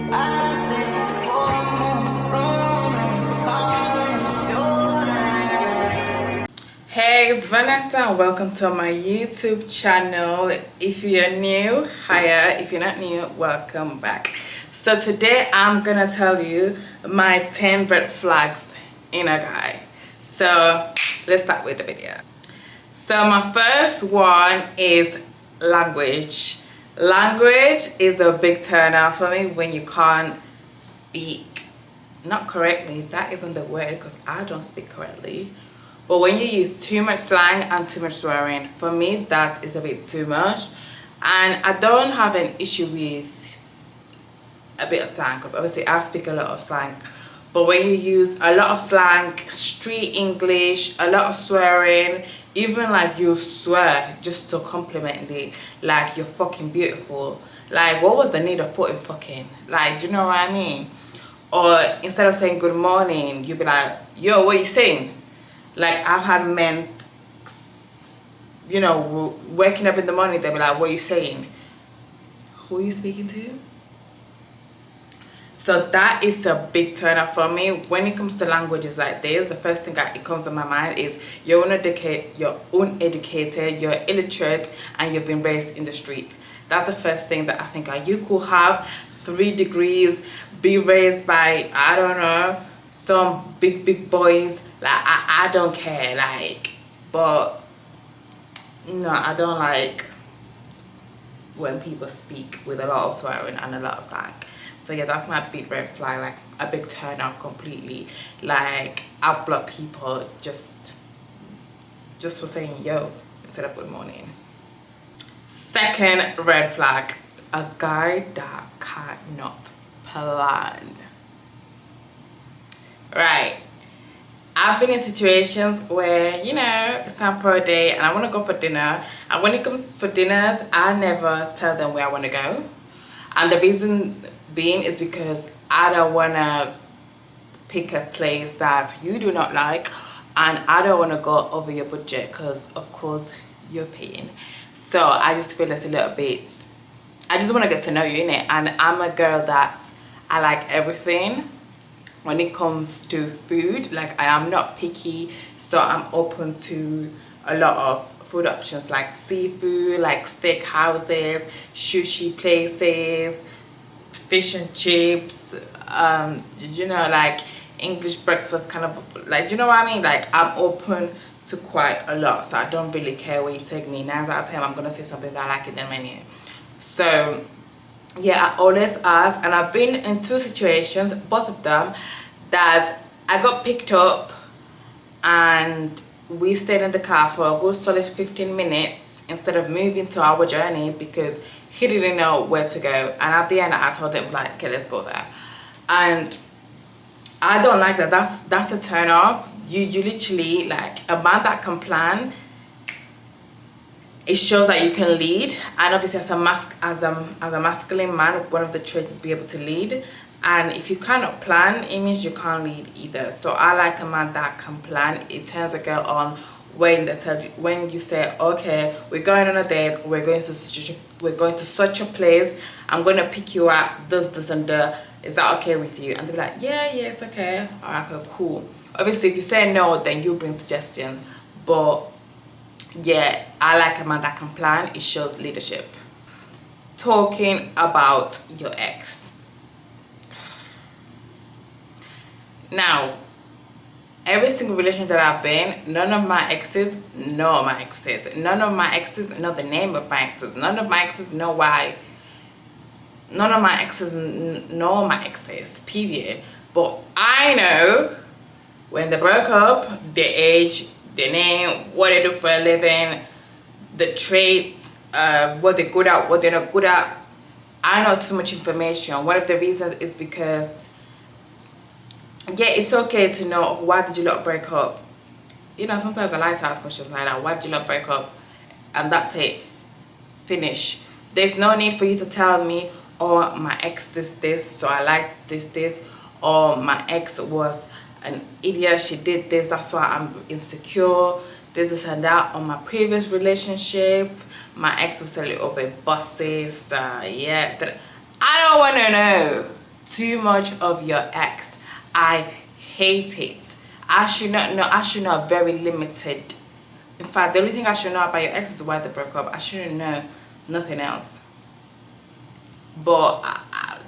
Hey, it's Vanessa and welcome to my YouTube channel. If you're new, hiya. If you're not new, welcome back. So today I'm gonna tell you my 10 red flags in a guy. So let's start with the video. So my first one is language. Language is a big turn-off for me when you can't speak, not correctly, that isn't the word because I don't speak correctly. But when you use too much slang and too much swearing, for me that is a bit too much. And I don't have an issue with a bit of slang because obviously I speak a lot of slang. But when you use a lot of slang, street English, a lot of swearing, even like you swear just to compliment me, like you're fucking beautiful. Like what was the need of putting fucking? Like, do you know what I mean? Or instead of saying good morning, you'd be like, yo, what are you saying? Like I've had men, you know, waking up in the morning, they'll be like, what are you saying? Who are you speaking to? So that is a big turn up for me. When it comes to languages like this, the first thing that it comes to my mind is you're uneducated, you're illiterate, and you've been raised in the street. That's the first thing that I think you could have 3 degrees, be raised by, I don't know, some big boys. Like I don't care, like, but no, I don't like when people speak with a lot of swearing and a lot of slang. So yeah, that's my big red flag, like a big turn off completely. Like I'll block people just for saying yo instead of good morning. Second red flag, a guy that cannot plan. Right, I've been in situations where, you know, it's time for a day and I want to go for dinner. And when it comes for dinners, I never tell them where I want to go. And the reason being is because I don't want to pick a place that you do not like. And I don't want to go over your budget because, of course, you're paying. So I just feel it's a little bit, I just want to get to know you, innit? And I'm a girl that I like everything. When it comes to food, like I am not picky, so I'm open to a lot of food options like seafood, like steak houses, sushi places, fish and chips, you know, like English breakfast kind of, like, you know what I mean? Like I'm open to quite a lot, so I don't really care where you take me. 9 out of 10 I'm gonna say something that I like in the menu. So yeah, I always ask, and I've been in 2 situations, both of them, that I got picked up and we stayed in the car for a good solid 15 minutes instead of moving to our journey because he didn't know where to go. And at the end I told him like, okay, let's go there. And I don't like that. That's a turn off. You literally, like, a man that can plan, it shows that you can lead. And obviously as a masculine man, one of the traits is be able to lead. And if you cannot plan, it means you can't lead either. So I like a man that can plan. It turns a girl on when you say, okay, we're going on a date, we're going to such a place, I'm going to pick you up, this and that. Is that okay with you? And they'll be like, yeah, it's okay. All right, okay, cool. Obviously if you say no, then you bring suggestions. But yeah, I like a man that can plan. It shows leadership. Talking about your ex. Now, every single relationship that I've been, none of my exes know my exes. None of my exes know the name of my exes. None of my exes know why. None of my exes know my exes, period. But I know when they broke up, their age, their name, what they do for a living, the traits, what they're good at, what they're not good at. I know too much information. One of the reasons is because, yeah, it's okay to know why did you lot break up. You know, sometimes I like to ask questions like that. Why did you lot break up? And that's it. Finish. There's no need for you to tell me, oh, my ex this, so I like this, or my ex was an idiot, she did this, that's why I'm insecure, this and that. On my previous relationship, my ex was a little bit bossy, so yeah. I don't want to know. too much of your ex. I hate it. I should not know. I should know very limited. In fact, the only thing I should know about your ex is why they broke up. I shouldn't know nothing else. But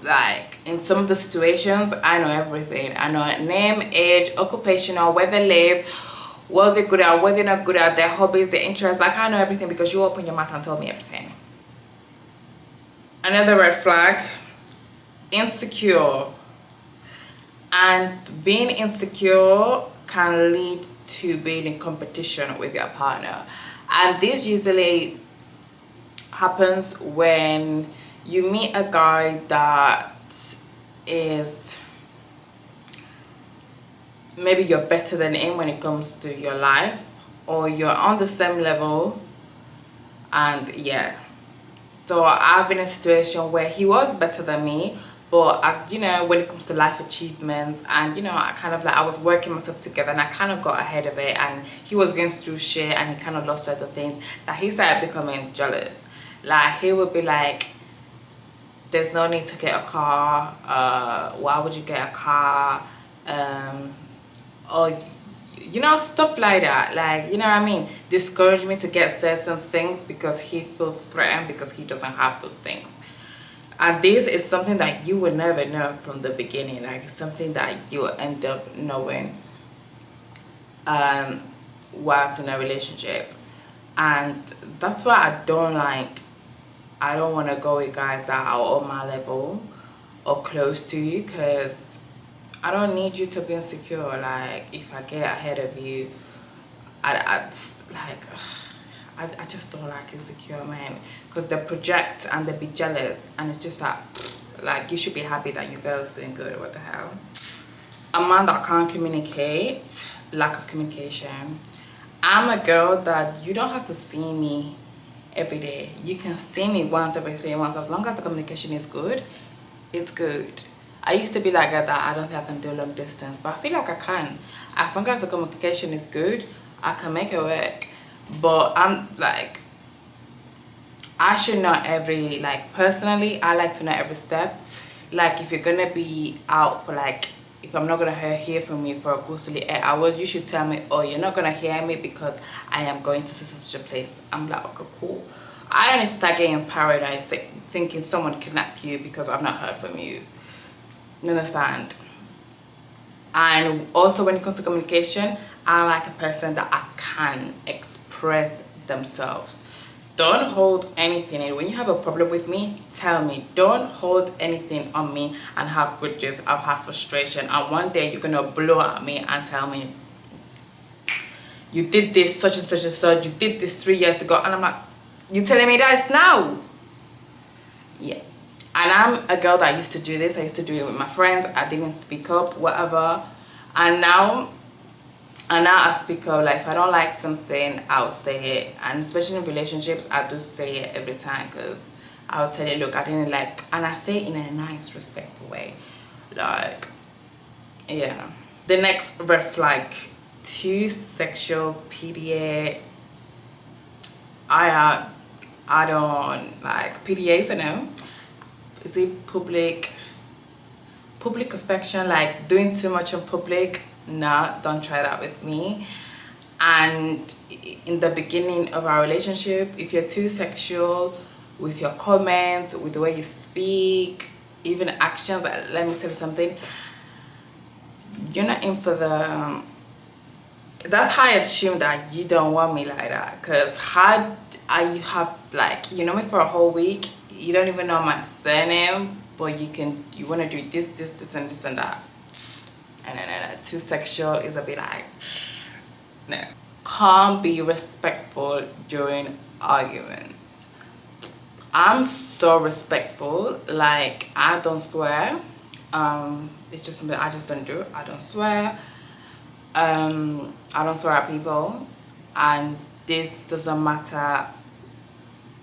like in some of the situations, I know everything. I know name, age, occupational, where they live, what they're good at, what they're not good at, their hobbies, their interests. Like, I know everything because you open your mouth and tell me everything. Another red flag, insecure. And being insecure can lead to being in competition with your partner. And this usually happens when you meet a guy that is, maybe you're better than him when it comes to your life, or you're on the same level. And yeah, so I've been in a situation where he was better than me, but you know, when it comes to life achievements, and you know, I was working myself together, and I kind of got ahead of it, and he was going through shit, and he kind of lost certain things that he started becoming jealous. Like, he would be like, there's no need to get a car, why would you get a car, or you know, stuff like that. Like, you know what I mean, discourage me to get certain things because he feels threatened because he doesn't have those things. And this is something that you would never know from the beginning. Like, it's something that you end up knowing whilst in a relationship. And that's why I don't want to go with guys that are on my level or close to you, because I don't need you to be insecure. Like, if I get ahead of you, I just don't like insecure men, because they project and they be jealous, and it's just like you should be happy that your girl's doing good. What the hell? A man that can't communicate, lack of communication. I'm a girl that you don't have to see me every day. You can see me once every 3 months. As long as the communication is good, it's good. I used to be like that I don't think I can do long distance, but I feel like I can. As long as the communication is good, I can make it work. But I'm like, I should know every, like, personally, I like to know every step. Like, if you're gonna be out for, like, if I'm not gonna hear from you for a good solid 8 hours, you should tell me, oh, you're not gonna hear me because I am going to such a place. I'm like, okay, cool. I don't need to start getting paranoid, thinking someone kidnapped you because I've not heard from you. You understand? And also, when it comes to communication, I like a person that I can express themselves. Don't hold anything in. When you have a problem with me, tell me. Don't hold anything on me and have grudges. I've had frustration, and one day you're gonna blow at me and tell me, you did this such and such and such, you did this 3 years ago, and I'm like, you telling me that now? Yeah. And I'm a girl that used to do this. I used to do it with my friends. I didn't speak up, whatever. And now I speak up. Like, if I don't like something, I'll say it. And especially in relationships, I do say it every time, because I'll tell you, look, I didn't like, and I say it in a nice, respectful way. Like, yeah. The next red flag, too sexual, PDA. I don't like PDAs, I know. Is it public affection, like doing too much in public? Nah, don't try that with me. And in the beginning of our relationship, if you're too sexual with your comments, with the way you speak, even actions, let me tell you something, you're not in for the that's how I assume that you don't want me like that. Because how you have, like, you know me for a whole week, you don't even know my surname, but you want to do this and this and that. No. Too sexual is a bit like, no. Can't be respectful during arguments. I'm so respectful. Like, I don't swear. It's just something I just don't do. I don't swear. I don't swear at people, and this doesn't matter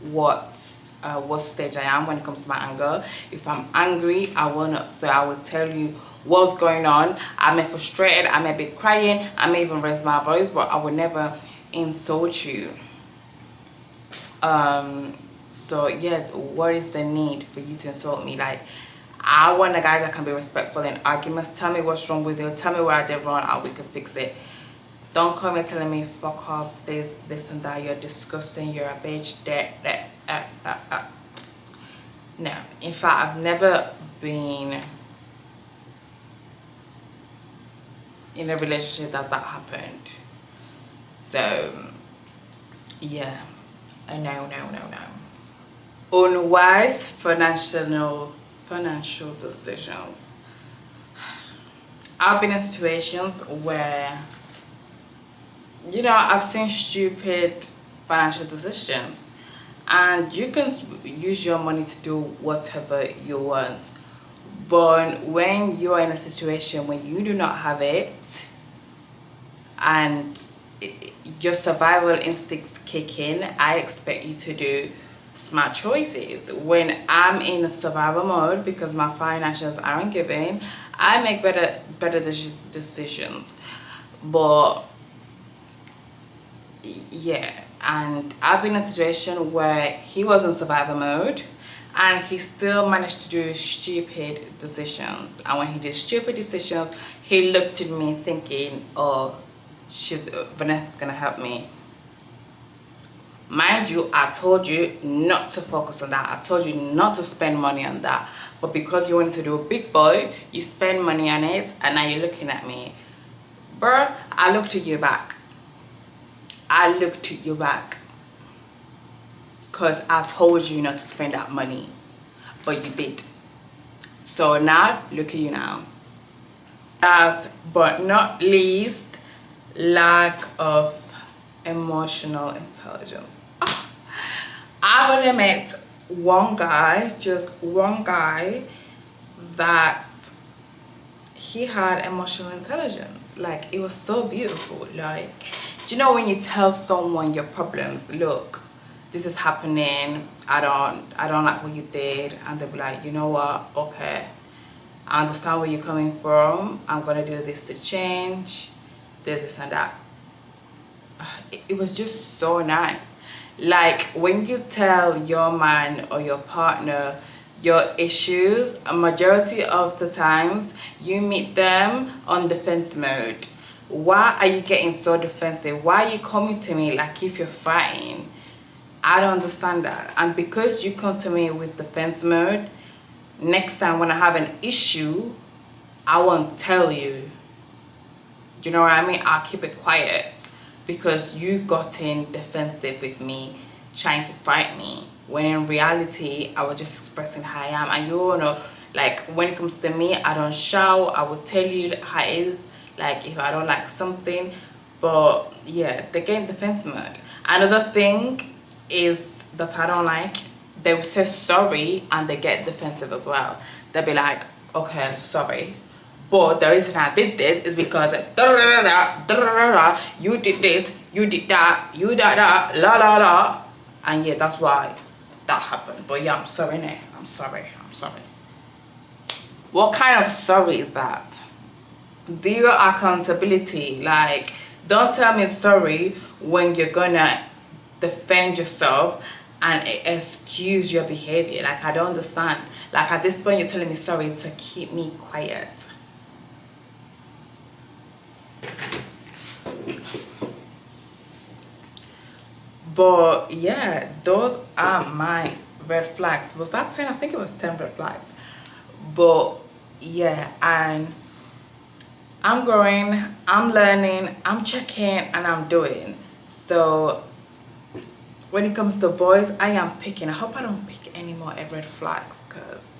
what stage I am when it comes to my anger. If I'm angry, I will not. So I will tell you what's going on. I may frustrated, I may be crying, I may even raise my voice, but I will never insult you. So yeah, what is the need for you to insult me? Like, I want a guy that can be respectful in arguments. Tell me what's wrong with you. Tell me where I did wrong and we can fix it. Don't come here telling me fuck off, this and that. You're disgusting. You're a bitch. No. In fact, I've never been in a relationship that happened. So, yeah. No. Unwise financial decisions. I've been in situations where, you know, I've seen stupid financial decisions, and you can use your money to do whatever you want, but when you're in a situation when you do not have it and your survival instincts kick in, I expect you to do smart choices. When I'm in a survival mode because my financials aren't giving, I make better decisions. But yeah, and I've been in a situation where he was in survival mode and he still managed to do stupid decisions. And when he did stupid decisions, he looked at me thinking, oh, Vanessa's gonna help me. Mind you, I told you not to focus on that. I told you not to spend money on that. But because you wanted to do a big boy, you spend money on it, and now you're looking at me. Bruh, I looked at you back. Because I told you not to spend that money. But you did. So now, look at you now. Last but not least, lack of emotional intelligence. I've only met just one guy that he had emotional intelligence. Like, it was so beautiful. Like, do you know when you tell someone your problems, look, this is happening, I don't like what you did, and they'll be like, you know what, okay, I understand where you're coming from, I'm gonna do this to change this and that. It was just so nice. Like, when you tell your man or your partner your issues, a majority of the times you meet them on defense mode. Why are you getting so defensive? Why are you coming to me like if you're fighting? I don't understand that. And because you come to me with defense mode, next time when I have an issue, I won't tell you. Do you know what I mean? I'll keep it quiet because you got in defensive with me, trying to fight me, when in reality I was just expressing how I am. And you all know, like, when it comes to me, I don't shout. I will tell you how it is, like, if I don't like something. But yeah, they get in defense mode. Another thing is that I don't like, they will say sorry and they get defensive as well. They'll be like, okay, sorry, but the reason I did this is because you did this, you did that, you did that, la la la, and yeah, that's why that happened. But yeah, I'm sorry, nah. I'm sorry. What kind of sorry is that? Zero accountability. Like, don't tell me sorry when you're gonna defend yourself and excuse your behavior. Like, I don't understand. Like, at this point, you're telling me sorry to keep me quiet. But yeah, those are my red flags. Was that 10? I think it was 10 red flags. But yeah, and I'm growing, I'm learning, I'm checking, and I'm doing. So when it comes to boys, I am picking. I hope I don't pick any more red flags, because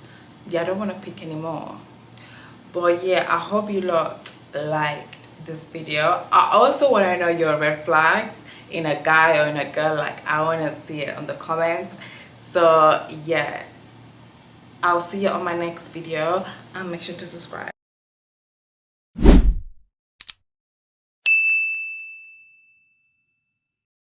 yeah, I don't want to pick anymore. But yeah, I hope you lot liked this video. I also want to know your red flags in a guy or in a girl. Like, I want to see it on the comments. So yeah, I'll see you on my next video, and make sure to subscribe.